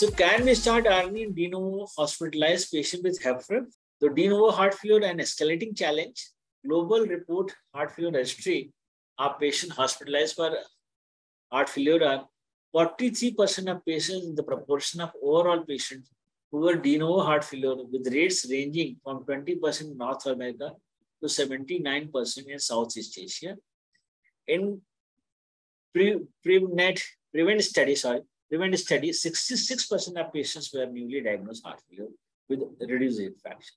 So can we start ARNI in de novo hospitalized patient with HFrEF? The de novo heart failure and escalating challenge. Global report heart failure history. Our patient hospitalized for heart failure are 43% of patients in the proportion of overall patients who were de novo heart failure, with rates ranging from 20% in North America to 79% in Southeast Asia. In prevent study, 66% of patients were newly diagnosed heart failure with reduced fraction.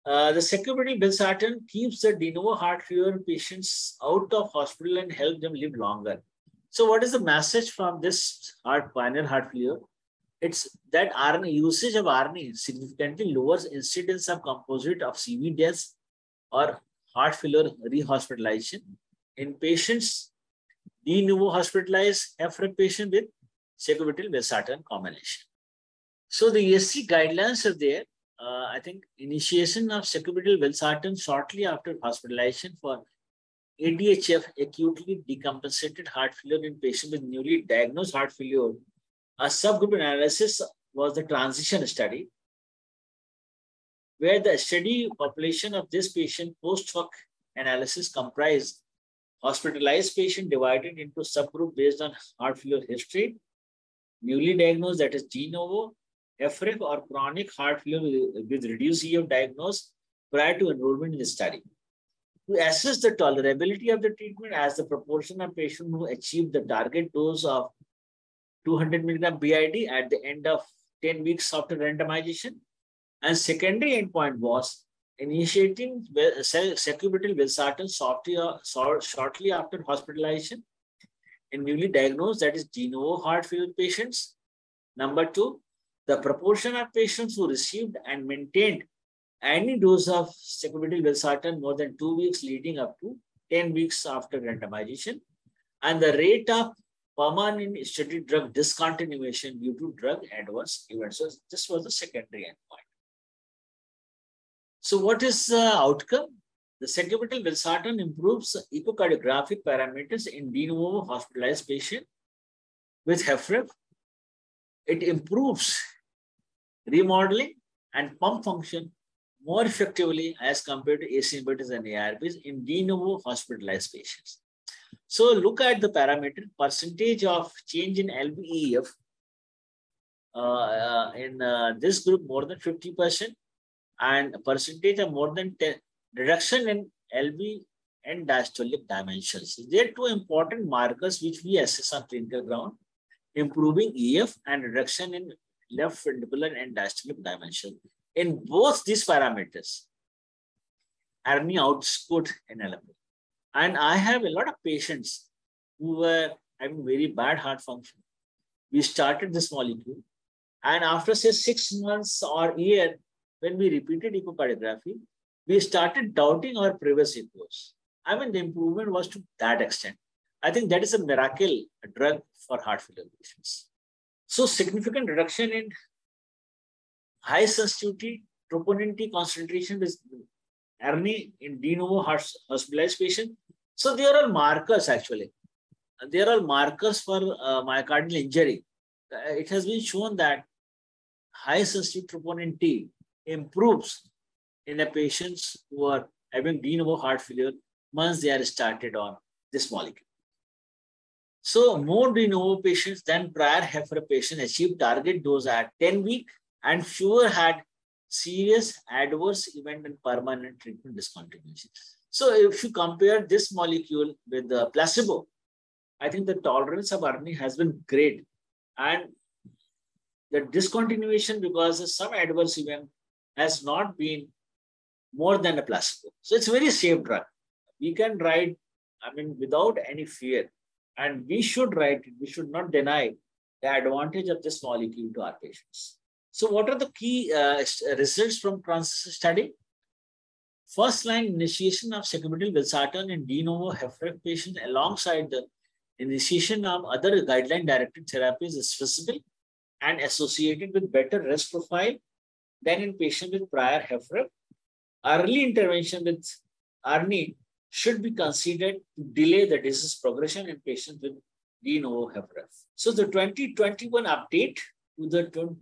The security Valsartan keeps the de novo heart failure patients out of hospital and help them live longer. So what is the message from this pioneer heart failure? It's that ARNI, usage of ARNI significantly lowers incidence of composite of CV deaths or heart failure rehospitalization in patients de novo hospitalized HFrEF patient with sacubitril Valsartan combination. So the ESC guidelines are there. I think initiation of sacubitril Valsartan shortly after hospitalization for ADHF, acutely decompensated heart failure in patients with newly diagnosed heart failure. A subgroup analysis was the transition study, where the study population of this patient post-hoc analysis comprised hospitalized patient divided into subgroup based on heart failure history, newly diagnosed, that is de novo, HFrEF or chronic heart failure with reduced EF diagnosed prior to enrollment in the study. To assess the tolerability of the treatment as the proportion of patients who achieved the target dose of 200 mg BID at the end of 10 weeks after randomization. And secondary endpoint was initiating sacubitril Valsartan shortly after hospitalization in newly diagnosed, that is de novo heart failure patients. Number two, the proportion of patients who received and maintained any dose of sacubitril Valsartan more than 2 weeks leading up to 10 weeks after randomization, and the rate of permanent study drug discontinuation due to drug adverse events. So this was the secondary endpoint. So what is the outcome? The sacubitril Valsartan improves echocardiographic parameters in de novo hospitalized patient with HFrEF. It improves remodeling and pump function more effectively as compared to ACE inhibitors and ARBs in de novo hospitalized patients. So look at the parameter, percentage of change in LVEF in this group more than 50%, and percentage of more than 10 reduction in LV and diastolic dimensions. They are two important markers which we assess on clinical ground, improving EF and reduction in left ventricular and diastolic dimension. In both these parameters, ARNI outscored NLP. And I have a lot of patients who were having very bad heart function. We started this molecule, and after say 6 months or a year, when we repeated echocardiography, we started doubting our previous echoes. I mean, the improvement was to that extent. I think that is a miracle drug for heart failure patients. So significant reduction in high sensitivity troponin T concentration with ARNI in de novo hospitalized patient. So they are all markers actually. They are all markers for myocardial injury. It has been shown that high sensitivity troponin T improves in the patients who are having de novo heart failure once they are started on this molecule. So more de novo patients than prior HFrEF patients achieved target dose at 10 weeks, and fewer had serious adverse event and permanent treatment discontinuation. So if you compare this molecule with the placebo, I think the tolerance of ARNI has been great, and the discontinuation because of some adverse event has not been more than a placebo. So it's a very safe drug. We can write, I mean, without any fear, and we should write it. We should not deny the advantage of this molecule to our patients. So what are the key results from transition study? First line initiation of sacubitril Valsartan in de novo HFrEF patients alongside the initiation of other guideline-directed therapies is feasible and associated with better risk profile than in patients with prior HFrEF. Early intervention with ARNI should be considered to delay the disease progression in patients with de novo HFrEF. So the 2021 update to the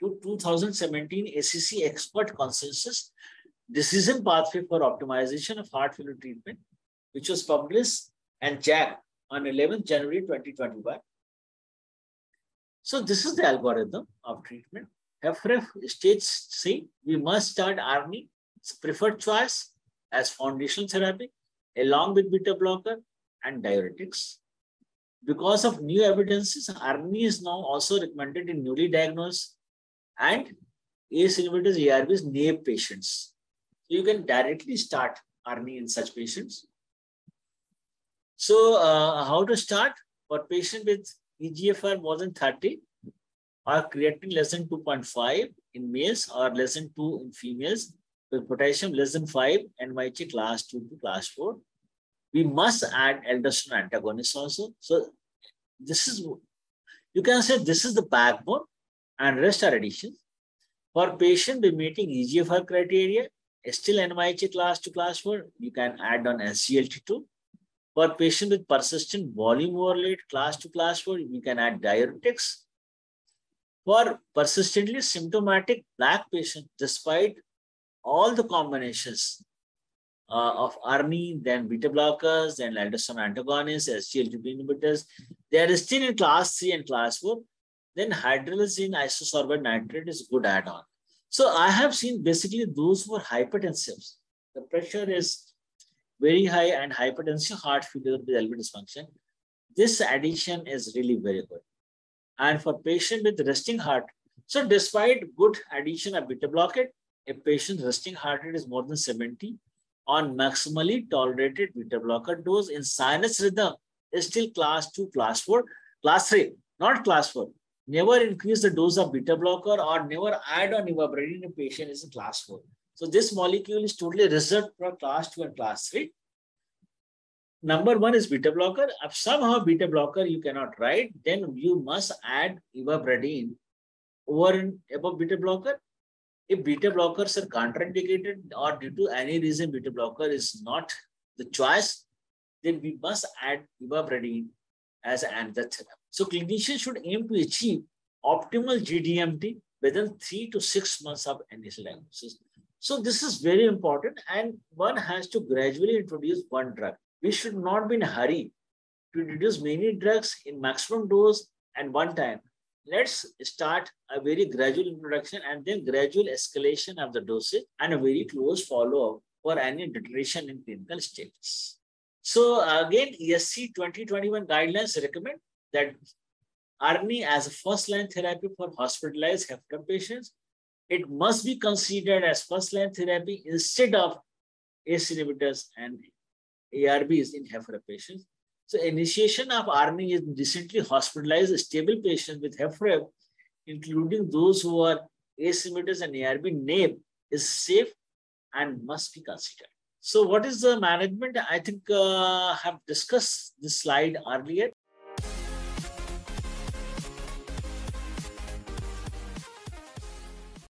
2017 ACC expert consensus decision pathway for optimization of heart failure treatment, which was published and jacked on 11th January 2021. So this is the algorithm of treatment. HFrEF states say we must start ARNI, preferred choice, as foundational therapy, along with beta blocker and diuretics. Because of new evidences, ARNI is now also recommended in newly diagnosed and ACE inhibitors ARBs naïve patients. So you can directly start ARNI in such patients. So how to start? For patient with EGFR more than 30 or creatinine less than 2.5 in males or less than 2 in females, with potassium less than 5 and NYHA class 2 to class 4. We must add aldosterone antagonists also. So this is, you can say this is the backbone and rest are additions. For patient with meeting EGFR criteria, still NYHA class 2 class 4, you can add on SGLT2. For patient with persistent volume overload class 2 class 4, you can add diuretics. For persistently symptomatic black patients, despite all the combinations of ARNI, then beta blockers, then aldosterone antagonists, SGLT2 inhibitors, they are still in class 3 and class 4, then hydralazine isosorbate nitrate is a good add-on. So I have seen basically those who are hypertensive. The pressure is very high and hypertensive heart failure with LV dysfunction. This addition is really very good. And for patient with resting heart, so despite good addition of beta blockade, a patient's resting heart rate is more than 70 on maximally tolerated beta blocker dose in sinus rhythm is still class 2, class 4, class 3, not class 4. Never increase the dose of beta blocker or never add on ivabradine in a patient is in class 4. So this molecule is totally reserved for class 2 and class 3. Number 1 is beta blocker. If somehow beta blocker you cannot write, then you must add ivabradine over and above beta blocker. If beta blockers are contraindicated or due to any reason beta blocker is not the choice, then we must add ivabradine as an therapy. So clinicians should aim to achieve optimal GDMT within 3 to 6 months of initial diagnosis. So this is very important, and one has to gradually introduce one drug. We should not be in a hurry to introduce many drugs in maximum dose and one time. Let's start a very gradual introduction and then gradual escalation of the dosage and a very close follow-up for any deterioration in clinical status. So again, ESC 2021 guidelines recommend that ARNI as a first-line therapy for hospitalized HFrEF patients, it must be considered as first-line therapy instead of ACE inhibitors and ARBs in HFrEF patients. So initiation of ARNI in recently hospitalized stable patients with HFrEF, including those who are ACE inhibitors and ARB naïve, is safe and must be considered. So what is the management? I think I have discussed this slide earlier.